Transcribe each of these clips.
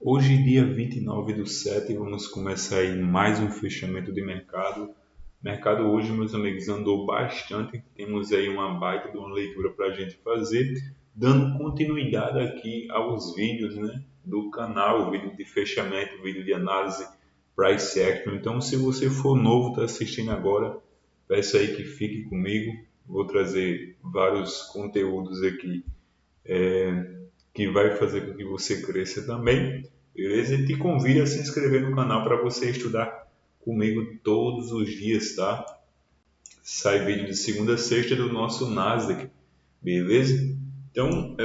Hoje, dia 29/7, vamos começar aí mais um fechamento de mercado. O mercado hoje, meus amigos, andou bastante. Temos aí uma baita de uma leitura para a gente fazer, dando continuidade aqui aos vídeos, né, do canal, vídeo de fechamento, vídeo de análise, price action. Então, se você for novo, está assistindo agora, peço aí que fique comigo. Vou trazer vários conteúdos aqui que vai fazer com que você cresça também, beleza? E te convido a se inscrever no canal para você estudar comigo todos os dias, tá? Sai vídeo de segunda a sexta do nosso Nasdaq, beleza? Então,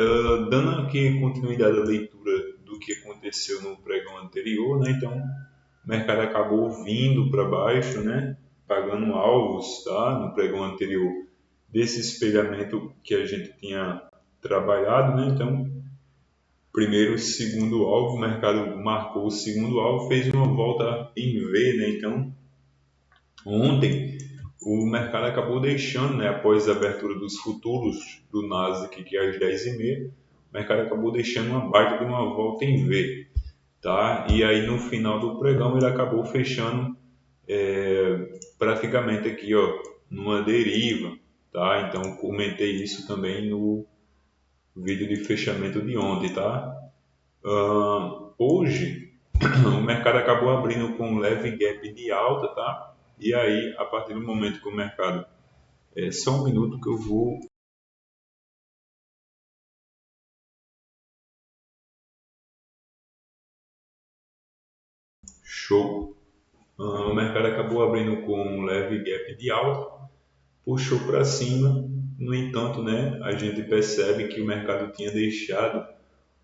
dando aqui continuidade à leitura do que aconteceu no pregão anterior, né? Então, o mercado acabou vindo para baixo, né? Pagando alvos, tá? No pregão anterior desse espelhamento que a gente tinha trabalhado, né? Então, primeiro e segundo alvo, o mercado marcou o segundo alvo, fez uma volta em V, né? Então, ontem o mercado acabou deixando, né, após a abertura dos futuros do Nasdaq, que é às 10h30, o mercado acabou deixando uma baita de uma volta em V, tá? E aí no final do pregão ele acabou fechando praticamente aqui, ó, numa deriva, tá? Então comentei isso também no vídeo de fechamento de ontem, tá? Hoje o mercado acabou abrindo com um leve gap de alta, tá? E aí, a partir do momento que o mercado... só um minuto que eu vou... Show! O mercado acabou abrindo com um leve gap de alta, puxou para cima. No entanto, né, a gente percebe que o mercado tinha deixado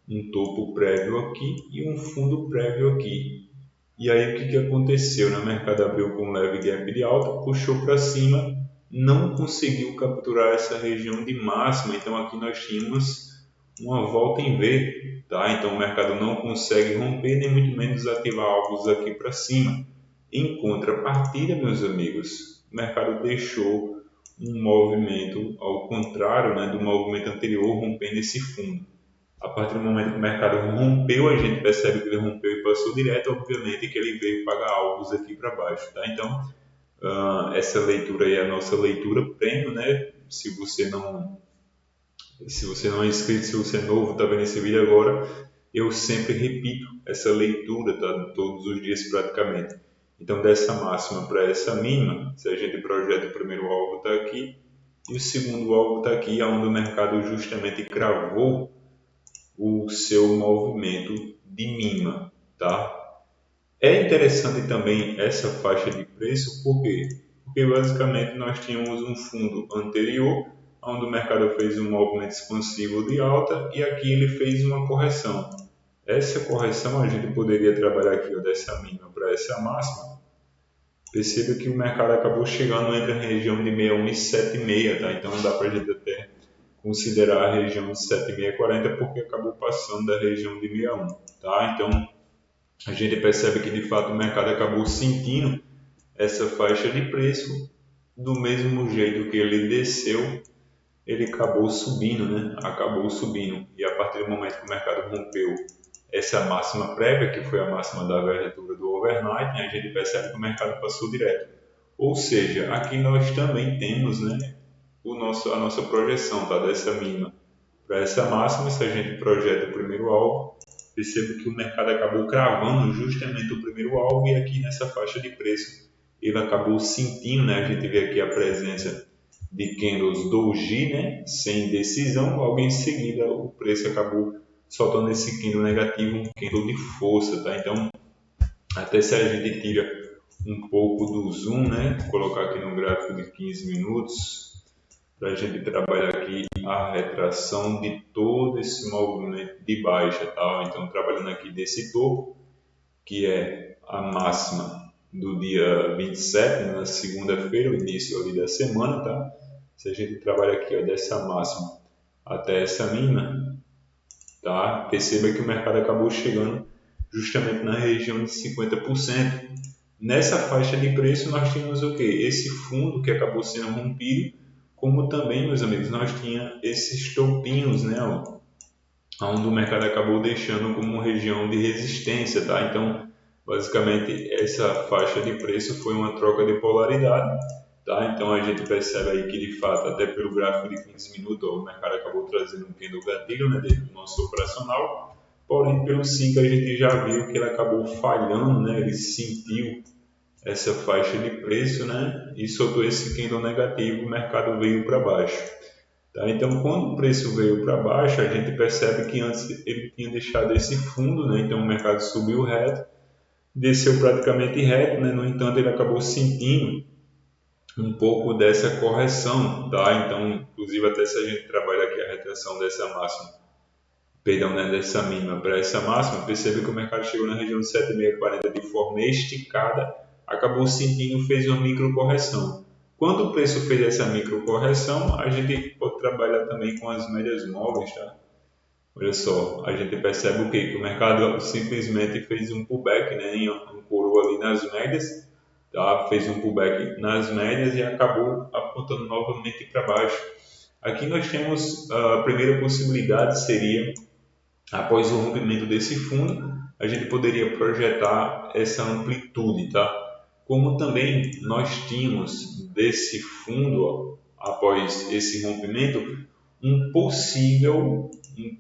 um topo prévio aqui e um fundo prévio aqui. E aí o que aconteceu? O mercado abriu com um leve gap de alta, puxou para cima, não conseguiu capturar essa região de máxima, então aqui nós tínhamos uma volta em V, tá? Então o mercado não consegue romper, nem muito menos ativar alvos aqui para cima. Em contrapartida, meus amigos, o mercado deixou um movimento ao contrário, né, do movimento anterior, rompendo esse fundo. A partir do momento que o mercado rompeu, a gente percebe que ele rompeu e passou direto, obviamente que ele veio pagar alvos aqui para baixo, tá? Então, essa leitura aí é a nossa leitura premium, né? Se você não é inscrito, se você é novo, está vendo esse vídeo agora, eu sempre repito essa leitura, tá? Todos os dias praticamente. Então, dessa máxima para essa mínima, se a gente projeta o primeiro alvo está aqui e o segundo alvo está aqui, onde o mercado justamente cravou o seu movimento de mínima, tá? É interessante também essa faixa de preço, por quê? Porque basicamente nós tínhamos um fundo anterior, onde o mercado fez um movimento expansivo de alta e aqui ele fez uma correção. Essa correção a gente poderia trabalhar aqui ó, dessa mínima para essa máxima. Perceba que o mercado acabou chegando entre a região de 61 e 76, tá? Então dá para a gente até considerar a região de 7640 porque acabou passando da região de 61, tá? Então a gente percebe que de fato o mercado acabou sentindo essa faixa de preço, do mesmo jeito que ele desceu, ele acabou subindo, né? Acabou subindo. E a partir do momento que o mercado rompeu essa máxima prévia, que foi a máxima da abertura do overnight, né? A gente percebe que o mercado passou direto. Ou seja, aqui nós também temos, né, a nossa projeção, tá? Dessa mínima para essa máxima. Se a gente projeta o primeiro alvo, perceba que o mercado acabou cravando justamente o primeiro alvo e aqui nessa faixa de preço ele acabou sentindo, né? A gente vê aqui a presença de candles doji, né? Sem decisão, logo em seguida o preço acabou soltando esse candle negativo, um candle de força, tá? Então, até se a gente tira um pouco do zoom, né? Colocar aqui no gráfico de 15 minutos, para a gente trabalhar aqui a retração de todo esse movimento de baixa, tá? Então, trabalhando aqui desse topo, que é a máxima do dia 27, na segunda-feira, o início ali da semana, tá? Se a gente trabalha aqui ó, dessa máxima até essa mínima, tá? Perceba que o mercado acabou chegando justamente na região de 50%. Nessa faixa de preço nós tínhamos o que? Esse fundo que acabou sendo rompido, como também, meus amigos, nós tínhamos esses topinhos, né? Ó, onde o mercado acabou deixando como região de resistência, tá? Então, basicamente, essa faixa de preço foi uma troca de polaridade, tá? Então, a gente percebe aí que, de fato, até pelo gráfico de 15 minutos, ó, o mercado acabou trazendo um candle gatilho, né, dentro do nosso operacional, porém, pelo 5 a gente já viu que ele acabou falhando, né? Ele sentiu essa faixa de preço, né? E soltou esse candle negativo, o mercado veio para baixo. Tá? Então, quando o preço veio para baixo, a gente percebe que antes ele tinha deixado esse fundo, né? Então o mercado subiu reto, desceu praticamente reto, né? No entanto, ele acabou sentindo um pouco dessa correção, tá? Então, inclusive até se a gente trabalha aqui a retração dessa máxima, perdão, né? Dessa mínima para essa máxima, percebe que o mercado chegou na região de 7.640 de forma esticada, acabou sentindo, fez uma micro correção. Quando o preço fez essa micro correção, a gente pode trabalhar também com as médias móveis, tá? Olha só, a gente percebe o quê? Que o mercado simplesmente fez um pullback, né? Ancorou ali nas médias, tá? Fez um pullback nas médias e acabou apontando novamente para baixo. Aqui nós temos a primeira possibilidade seria, após o rompimento desse fundo, a gente poderia projetar essa amplitude, tá? Como também nós tínhamos desse fundo, após esse rompimento,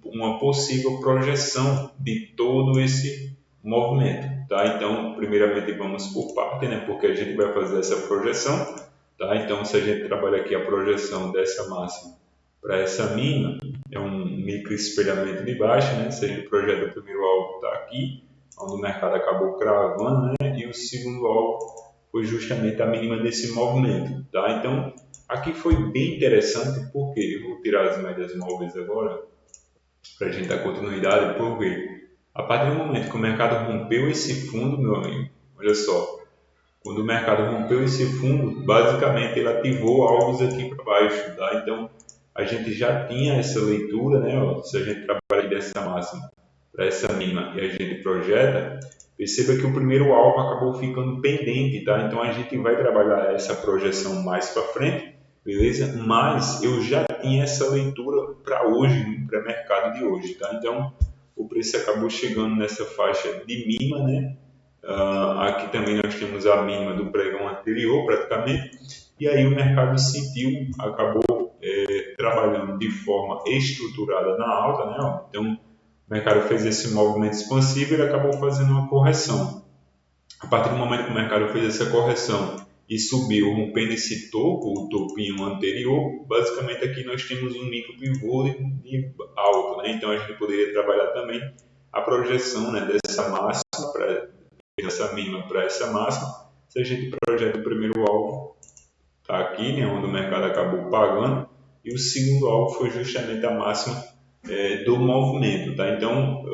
uma possível projeção de todo esse movimento, tá? Então, primeiramente vamos por parte, né? Porque a gente vai fazer essa projeção, tá? Então, se a gente trabalha aqui a projeção dessa máxima para essa mínima, é um micro espelhamento de baixo, né? Se a gente projeta o primeiro alvo está aqui, onde o mercado acabou cravando, né? E o segundo alvo foi justamente a mínima desse movimento, tá? Então, aqui foi bem interessante, porque eu vou tirar as médias móveis agora, para a gente dar continuidade, porque a partir do momento que o mercado rompeu esse fundo, meu amigo, olha só, quando o mercado rompeu esse fundo, basicamente ele ativou alvos aqui para baixo, tá? Então, a gente já tinha essa leitura, né? Ó, se a gente trabalhar dessa máxima para essa mínima e a gente projeta, perceba que o primeiro alvo acabou ficando pendente, tá? Então, a gente vai trabalhar essa projeção mais para frente, beleza? Mas eu já tinha essa leitura para hoje, no pré-mercado de hoje, tá? Então, o preço acabou chegando nessa faixa de mínima, né? Aqui também nós temos a mínima do pregão anterior, praticamente, e aí o mercado sentiu, acabou trabalhando de forma estruturada na alta, né? Então, o mercado fez esse movimento expansivo e ele acabou fazendo uma correção. A partir do momento que o mercado fez essa correção e subiu, rompendo esse topo, o topinho anterior, basicamente aqui nós temos um micro pivô de alta, né? Então, a gente poderia trabalhar também a projeção, né, dessa máxima para essa mínima para essa máxima. Se a gente projeta o primeiro alvo, está aqui, né, onde o mercado acabou pagando, e o segundo alvo foi justamente a máxima do movimento. Tá? Então,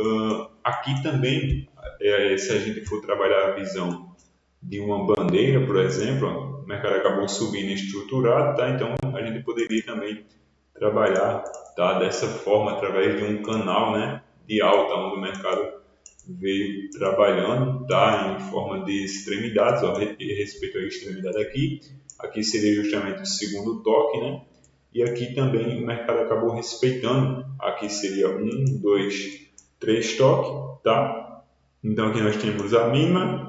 aqui também, se a gente for trabalhar a visão de uma bandeira, por exemplo, ó, o mercado acabou subindo estruturado, tá? Então a gente poderia também trabalhar, tá, dessa forma, através de um canal, né, de alta, onde o mercado veio trabalhando, tá, em forma de extremidades, ó, respeito à extremidade aqui seria justamente o segundo toque, né, e aqui também o mercado acabou respeitando, aqui seria um, dois, três toques, tá, então aqui nós temos a mínima,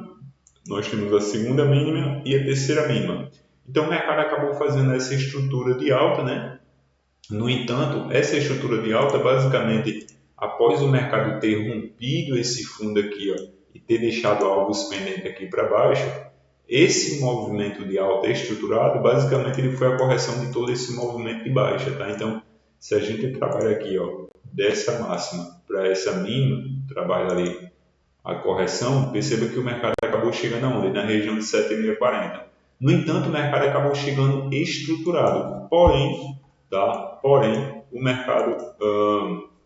nós temos a segunda mínima e a terceira mínima, então o mercado acabou fazendo essa estrutura de alta, né, no entanto, essa estrutura de alta, basicamente, após o mercado ter rompido esse fundo aqui, ó, e ter deixado alvos pendentes aqui para baixo, esse movimento de alta estruturado, basicamente, ele foi a correção de todo esse movimento de baixa, tá? Então, se a gente trabalha aqui, ó, dessa máxima para essa mínima, trabalha ali a correção, perceba que o mercado acabou chegando aonde? Na região de 7.640. No entanto, o mercado acabou chegando estruturado, porém, tá? Porém, o mercado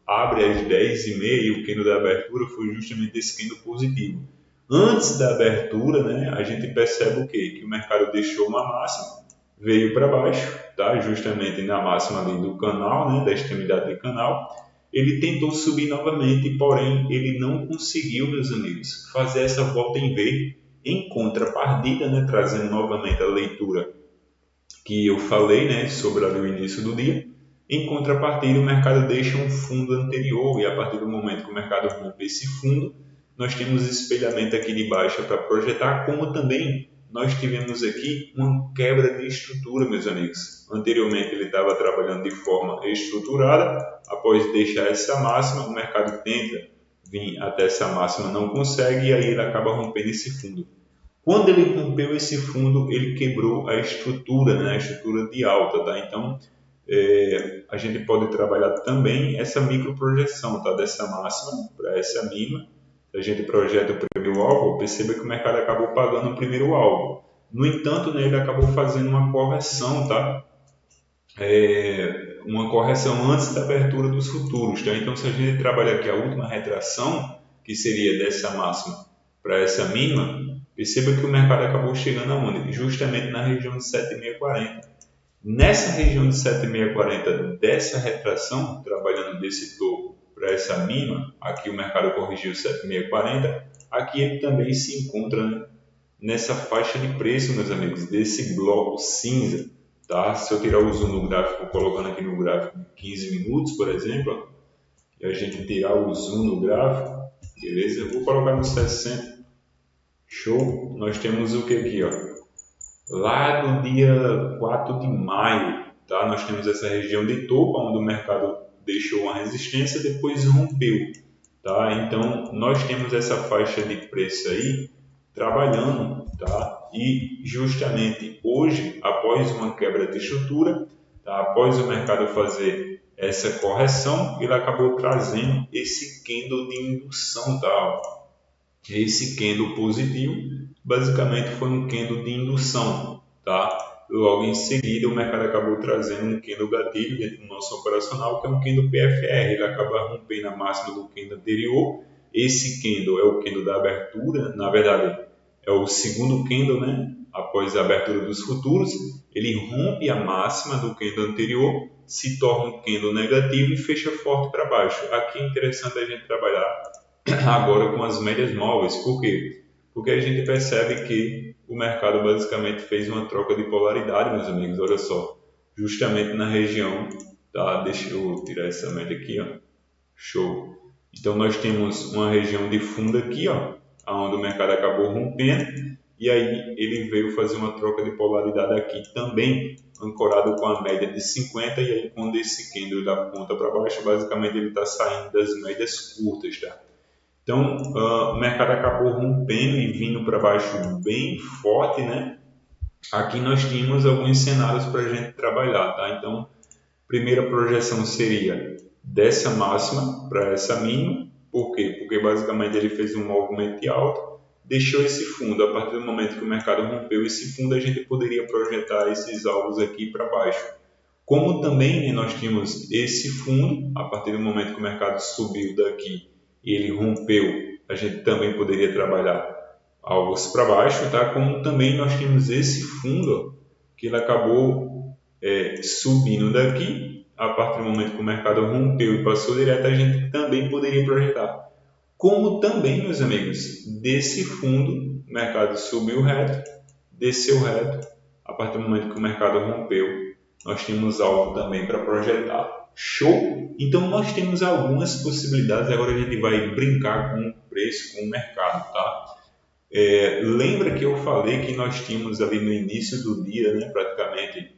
abre às 10h30 e o candle da abertura foi justamente esse candle positivo. Antes da abertura, né, a gente percebe o quê? Que o mercado deixou uma máxima, veio para baixo, tá? Justamente na máxima ali do canal, né, da extremidade do canal. Ele tentou subir novamente, porém ele não conseguiu, meus amigos, fazer essa volta em V em contrapartida, né, trazendo novamente a leitura que eu falei, né, sobre ali o início do dia. Em contrapartida, o mercado deixa um fundo anterior e a partir do momento que o mercado rompe esse fundo, nós temos espelhamento aqui de baixa para projetar, como também nós tivemos aqui uma quebra de estrutura, meus amigos. Anteriormente ele estava trabalhando de forma estruturada, após deixar essa máxima, o mercado tenta vir até essa máxima, não consegue e aí ele acaba rompendo esse fundo. Quando ele rompeu esse fundo, ele quebrou a estrutura, né? A estrutura de alta, tá? Então, a gente pode trabalhar também essa microprojeção, tá? Dessa máxima para essa mínima. Se a gente projeta o primeiro alvo, perceba que o mercado acabou pagando o primeiro alvo. No entanto, né, ele acabou fazendo uma correção, tá? Uma correção antes da abertura dos futuros, tá? Então, se a gente trabalhar aqui a última retração, que seria dessa máxima para essa mínima, perceba que o mercado acabou chegando aonde? Justamente na região de 7.640. Nessa região de 7.640 dessa retração, trabalhando desse topo para essa mínima, aqui o mercado corrigiu 7.640, aqui ele também se encontra, né, nessa faixa de preço, meus amigos, desse bloco cinza. Tá? Se eu tirar o zoom no gráfico, colocando aqui no gráfico de 15 minutos, por exemplo, e a gente tirar o zoom no gráfico, beleza? Eu vou colocar no 60. Show! Nós temos o que aqui, ó? Lá do dia 4 de maio, tá? Nós temos essa região de topo, onde o mercado deixou uma resistência, depois rompeu. Tá? Então, nós temos essa faixa de preço aí trabalhando, tá? E justamente hoje, após uma quebra de estrutura, tá? Após o mercado fazer essa correção, ele acabou trazendo esse candle de indução, tá? Esse candle positivo, basicamente foi um candle de indução, tá? Logo em seguida, o mercado acabou trazendo um candle gatilho dentro do nosso operacional, que é um candle PFR. Ele acaba rompendo a máxima do candle anterior. Esse candle é o candle da abertura, na verdade, é o segundo candle, né? Após a abertura dos futuros, ele rompe a máxima do candle anterior, se torna um candle negativo e fecha forte para baixo. Aqui é interessante a gente trabalhar agora com as médias móveis. Por quê? Porque a gente percebe que o mercado basicamente fez uma troca de polaridade, meus amigos. Olha só, justamente na região, tá? Deixa eu tirar essa média aqui, ó. Show. Então nós temos uma região de fundo aqui, ó, onde o mercado acabou rompendo e aí ele veio fazer uma troca de polaridade aqui também, ancorado com a média de 50, e aí quando esse candle ele aponta para baixo, basicamente ele está saindo das médias curtas, tá? Então, o mercado acabou rompendo e vindo para baixo bem forte, né? Aqui nós tínhamos alguns cenários para a gente trabalhar, tá? Então, primeira projeção seria dessa máxima para essa mínima. Por quê? Porque basicamente ele fez um movimento de alta, deixou esse fundo. A partir do momento que o mercado rompeu esse fundo, a gente poderia projetar esses alvos aqui para baixo. Como também nós tínhamos esse fundo, a partir do momento que o mercado subiu daqui e ele rompeu, a gente também poderia trabalhar alvos para baixo, tá? Como também nós tínhamos esse fundo que ele acabou subindo daqui, a partir do momento que o mercado rompeu e passou direto, a gente também poderia projetar. Como também, meus amigos, desse fundo, o mercado subiu reto, desceu reto, a partir do momento que o mercado rompeu, nós temos algo também para projetar. Show? Então nós temos algumas possibilidades, agora a gente vai brincar com o preço, com o mercado, tá? Lembra que eu falei que nós tínhamos ali no início do dia, né, praticamente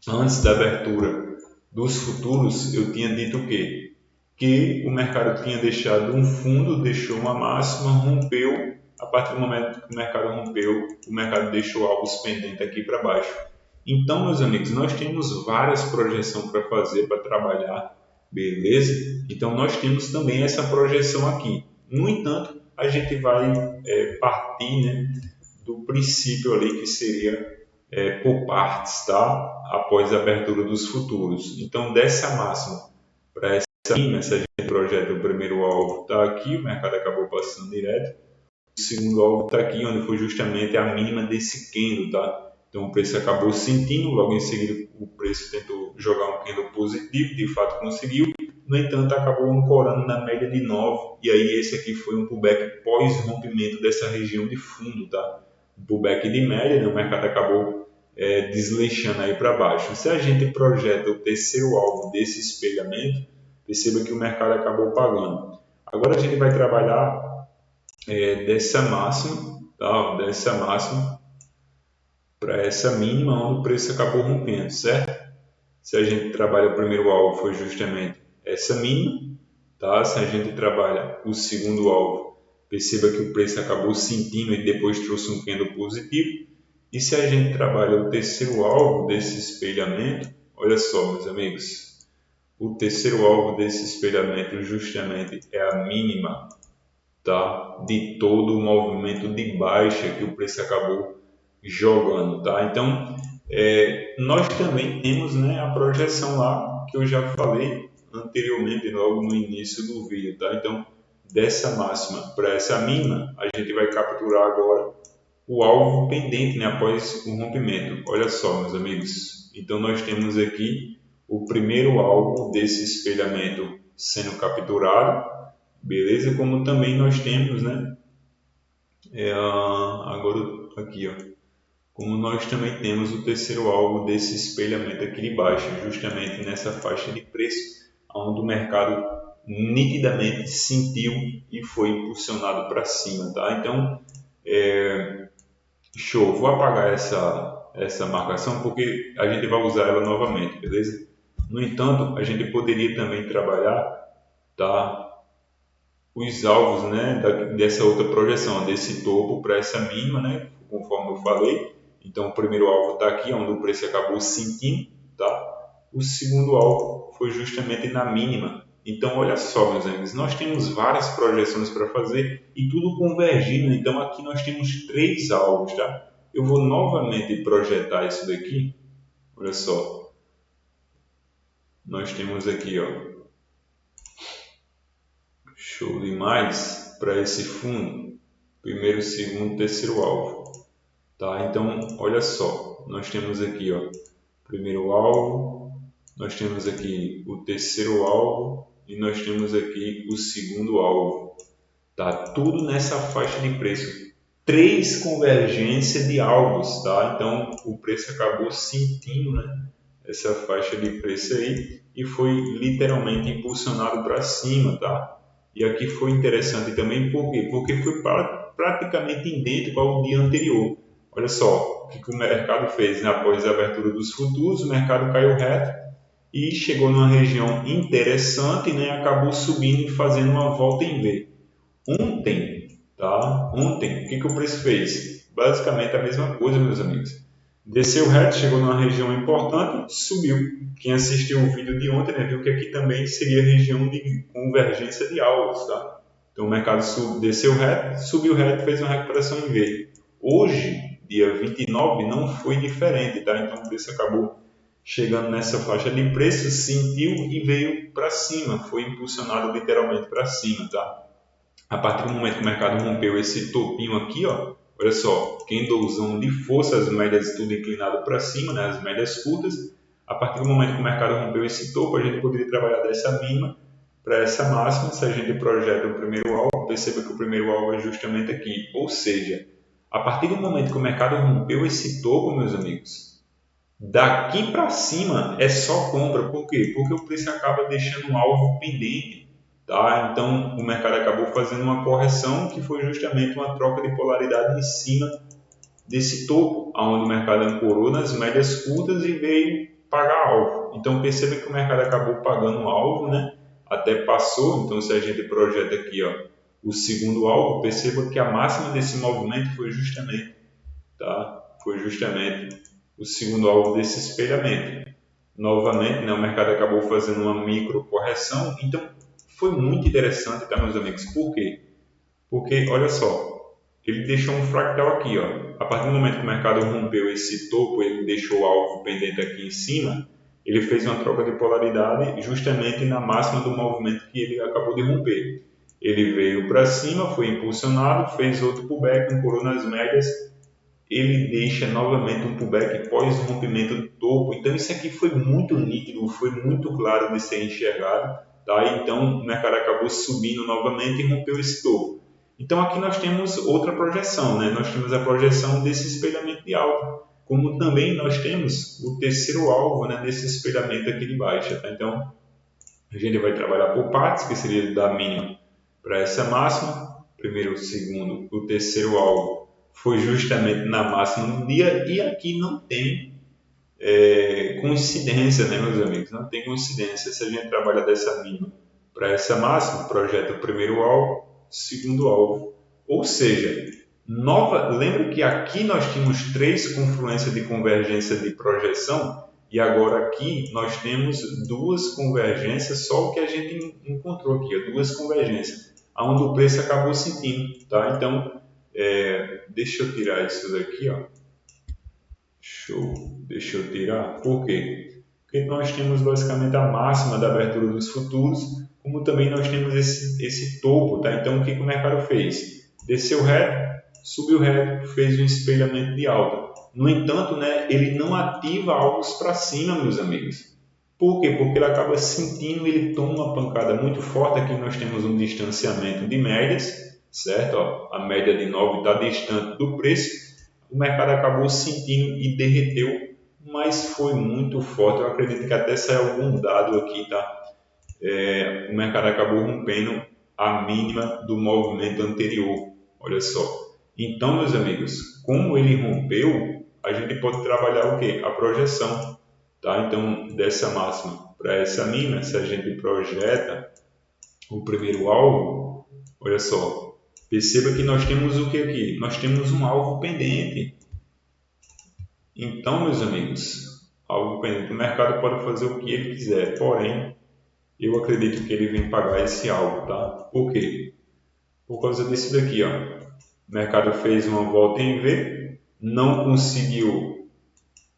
antes da abertura dos futuros, eu tinha dito o quê? Que o mercado tinha deixado um fundo, deixou uma máxima, rompeu. A partir do momento que o mercado rompeu, o mercado deixou alvos pendentes aqui para baixo. Então, meus amigos, nós temos várias projeções para fazer, para trabalhar, beleza? Então, nós temos também essa projeção aqui. No entanto, a gente vai partir, né, do princípio ali que seria por partes, tá? Após a abertura dos futuros. Então, dessa máxima para essa mínima, se a gente projeta o primeiro alvo, está aqui, o mercado acabou passando direto. O segundo alvo está aqui, onde foi justamente a mínima desse candle, tá? Então o preço acabou sentindo, logo em seguida o preço tentou jogar um candle positivo, de fato conseguiu, no entanto acabou ancorando na média de 9, e aí esse aqui foi um pullback pós-rompimento dessa região de fundo, tá? Um pullback de média, né? O mercado acabou desleixando aí para baixo. Se a gente projeta o terceiro alvo desse espelhamento, perceba que o mercado acabou pagando. Agora a gente vai trabalhar dessa máxima, tá? Dessa máxima para essa mínima onde o preço acabou rompendo, certo? Se a gente trabalha o primeiro alvo foi justamente essa mínima, tá? Se a gente trabalha o segundo alvo, perceba que o preço acabou sentindo e depois trouxe um candle positivo. E se a gente trabalha o terceiro alvo desse espelhamento, olha só, meus amigos, o terceiro alvo desse espelhamento justamente é a mínima, tá? De todo o movimento de baixa que o preço acabou jogando, tá? Então, nós também temos, né, a projeção lá que eu já falei anteriormente, logo no início do vídeo, tá? Então, dessa máxima para essa mínima, a gente vai capturar agora o alvo pendente, né, após o rompimento. Olha só, meus amigos. Então, nós temos aqui o primeiro alvo desse espelhamento sendo capturado, beleza? Como também nós temos, né, agora aqui, ó, como nós também temos o terceiro alvo desse espelhamento aqui de baixo, justamente nessa faixa de preço, onde o mercado nitidamente sentiu e foi impulsionado para cima, tá? Então, show, vou apagar essa marcação porque a gente vai usar ela novamente, beleza? No entanto, a gente poderia também trabalhar, tá, os alvos, né, dessa outra projeção, desse topo para essa mínima, né, conforme eu falei. Então, o primeiro alvo está aqui, onde o preço acabou sentindo, tá? O segundo alvo foi justamente na mínima. Então, olha só, meus amigos, nós temos várias projeções para fazer e tudo convergindo. Então, aqui nós temos três alvos, tá? Eu vou novamente projetar isso daqui. Olha só, nós temos aqui, ó, show demais, para esse fundo, primeiro, segundo, terceiro alvo. Tá? Então, olha só, nós temos aqui, ó, primeiro alvo, nós temos aqui o terceiro alvo e nós temos aqui o segundo alvo. Tá? Tudo nessa faixa de preço. Três convergências de alvos, tá? Então, o preço acabou sentindo, né, essa faixa de preço aí e foi literalmente impulsionado para cima, tá? E aqui foi interessante também, por quê? Porque foi praticamente idêntico ao dia anterior. Olha só o que o mercado fez, né? Após a abertura dos futuros, o mercado caiu reto e chegou numa região interessante, né? Acabou subindo e fazendo uma volta em V. Ontem, tá? Ontem, o que o preço fez? Basicamente a mesma coisa, meus amigos. Desceu reto, chegou numa região importante, subiu. Quem assistiu o vídeo de ontem, né, viu que aqui também seria região de convergência de alvos, tá? Então o mercado desceu reto, subiu reto, fez uma recuperação em V. Hoje, dia 29, não foi diferente, tá? Então o preço acabou chegando nessa faixa de preço, sentiu e veio para cima, foi impulsionado literalmente para cima, tá? A partir do momento que o mercado rompeu esse topinho aqui, ó, olha só, candlezão de força, as médias tudo inclinado para cima, né, as médias curtas. A partir do momento que o mercado rompeu esse topo, a gente poderia trabalhar dessa mínima para essa máxima. Se a gente projeta o primeiro alvo, perceba que o primeiro alvo é justamente aqui. Ou seja, a partir do momento que o mercado rompeu esse topo, meus amigos, daqui para cima é só compra. Por quê? Porque o preço acaba deixando um alvo pendente. Tá? Então, o mercado acabou fazendo uma correção que foi justamente uma troca de polaridade em cima desse topo, onde o mercado ancorou nas médias curtas e veio pagar alvo. Então, perceba que o mercado acabou pagando alvo, né? Até passou. Então, se a gente projeta aqui, ó, o segundo alvo, perceba que a máxima desse movimento foi justamente, tá? Foi justamente o segundo alvo desse espelhamento. Novamente, né, o mercado acabou fazendo uma micro correção. Então, foi muito interessante, tá, meus amigos? Por quê? Porque, olha só, ele deixou um fractal aqui, ó. A partir do momento que o mercado rompeu esse topo, ele deixou o alvo pendente aqui em cima, ele fez uma troca de polaridade justamente na máxima do movimento que ele acabou de romper. Ele veio para cima, foi impulsionado, fez outro pullback, ancorou nas médias, ele deixa novamente um pullback pós o rompimento do topo. Então isso aqui foi muito nítido, foi muito claro de ser enxergado. Tá? Então o mercado acabou subindo novamente e rompeu esse topo. Então aqui nós temos outra projeção, né? Nós temos a projeção desse espelhamento de alta. como também nós temos o terceiro alvo, né, nesse espelhamento aqui de baixa. Tá? Então, a gente vai trabalhar por partes, que seria da mínima para essa máxima. Primeiro, o segundo, o terceiro alvo foi justamente na máxima no dia, e aqui não tem coincidência, né, meus amigos? Não tem coincidência. Se a gente trabalha dessa mínima para essa máxima, projeta o primeiro alvo, segundo alvo. Ou seja, lembra que aqui nós tínhamos 3 confluências de convergência de projeção, e agora aqui nós temos 2 convergências, só o que a gente encontrou aqui, ó, 2 convergências, onde o preço acabou sentindo. Tá? Então, deixa eu tirar isso daqui, ó. Show. Deixa eu tirar. Por quê? Porque nós temos basicamente a máxima da abertura dos futuros, como também nós temos esse topo. Tá? Então, o que o mercado fez? Desceu reto, subiu reto, fez um espelhamento de alta. No entanto, né, ele não ativa alvos para cima, meus amigos. Por quê? Porque ele acaba sentindo, ele toma uma pancada muito forte. Aqui nós temos um distanciamento de médias, certo? Ó, a média de 9 está distante do preço. O mercado acabou sentindo e derreteu, mas foi muito forte. Eu acredito que até saiu algum dado aqui, tá? O mercado acabou rompendo a mínima do movimento anterior. Olha só. Então, meus amigos, como ele rompeu, a gente pode trabalhar o quê? A projeção. Tá? Então, dessa máxima para essa mínima, se a gente projeta o primeiro alvo, olha só, perceba que nós temos o que aqui? Nós temos um alvo pendente. Então, meus amigos, alvo pendente, o mercado pode fazer o que ele quiser, porém, eu acredito que ele vem pagar esse alvo, tá? Por quê? Por causa disso daqui, ó. O mercado fez uma volta em V, não conseguiu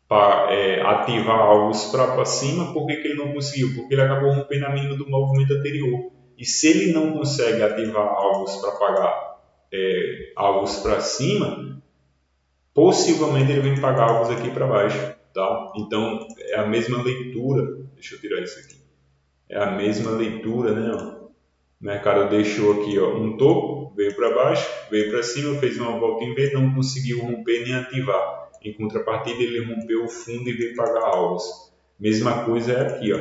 ativar alvos para cima. Por que ele não conseguiu? Porque ele acabou rompendo a mínima do movimento anterior. E se ele não consegue ativar alvos para pagar alvos para cima, possivelmente ele vem pagar alvos aqui para baixo. Tá? Então, é a mesma leitura. Deixa eu tirar isso aqui. É a mesma leitura, né? Ó. O mercado deixou aqui, ó, um topo, veio para baixo, veio para cima, fez uma volta em V, não conseguiu romper nem ativar. Em contrapartida, ele rompeu o fundo e veio pagar alvos. Mesma coisa é aqui, ó,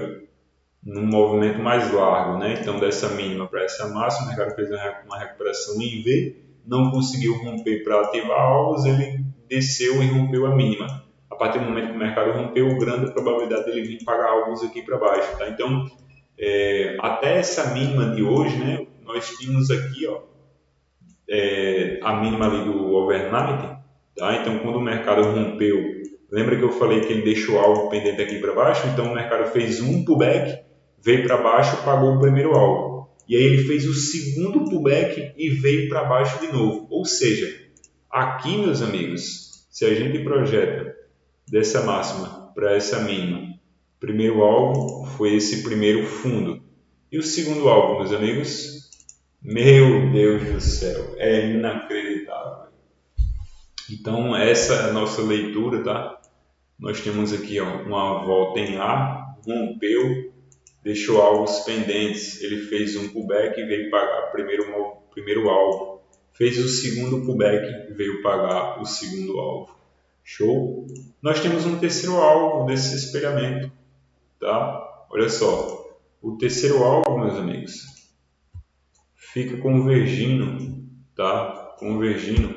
num movimento mais largo, né? Então, dessa mínima para essa máxima, o mercado fez uma recuperação em V, não conseguiu romper para ativar alvos, ele desceu e rompeu a mínima. A partir do momento que o mercado rompeu, grande probabilidade dele vir pagar alvos aqui para baixo, tá? Então, até essa mínima de hoje, né, nós tínhamos aqui, ó, a mínima ali do overnight, tá? Então, quando o mercado rompeu, lembra que eu falei que ele deixou algo pendente aqui para baixo? Então, o mercado fez um pullback, veio para baixo, pagou o primeiro alvo. E aí ele fez o segundo pullback e veio para baixo de novo. Ou seja, aqui, meus amigos, se a gente projeta dessa máxima para essa mínima, primeiro alvo foi esse primeiro fundo. E o segundo alvo, meus amigos? Meu Deus do céu, é inacreditável. Então, essa é a nossa leitura, tá? Nós temos aqui, ó, uma volta em A, rompeu, deixou alvos pendentes. Ele fez um pullback e veio pagar o primeiro alvo. Fez o segundo pullback e veio pagar o segundo alvo. Show? Nós temos um terceiro alvo desse espelhamento. Tá? Olha só, o terceiro alvo, meus amigos, fica convergindo, tá? Convergindo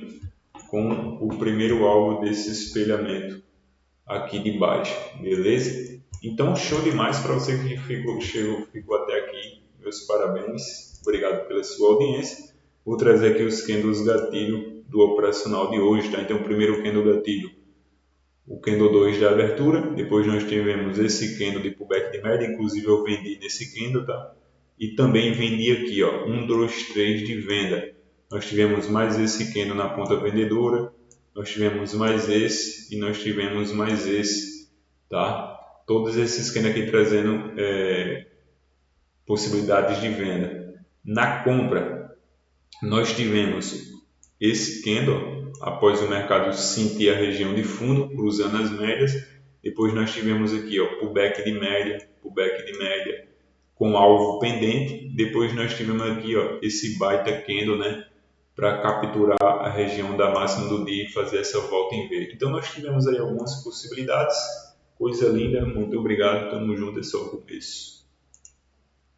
com o primeiro alvo desse espelhamento aqui de baixo, beleza? Então, show demais para você que ficou até aqui. Meus parabéns, obrigado pela sua audiência. Vou trazer aqui os candles gatilho do operacional de hoje, tá? Então, o primeiro candle gatilho, o candle 2 de abertura, depois nós tivemos esse candle de pullback de média, inclusive eu vendi nesse candle, tá? E também vendi aqui, ó, 1, 2, 3 de venda. Nós tivemos mais esse candle na ponta vendedora, nós tivemos mais esse e nós tivemos mais esse, tá? Todos esses candles aqui trazendo possibilidades de venda. Na compra, nós tivemos esse candle após o mercado sentir a região de fundo, cruzando as médias. Depois nós tivemos aqui, ó, pullback de média, com alvo pendente. Depois nós tivemos aqui, ó, esse baita candle, né, para capturar a região da máxima do dia e fazer essa volta em V. Então nós tivemos aí algumas possibilidades. Coisa linda, muito obrigado, tamo junto, é só o começo.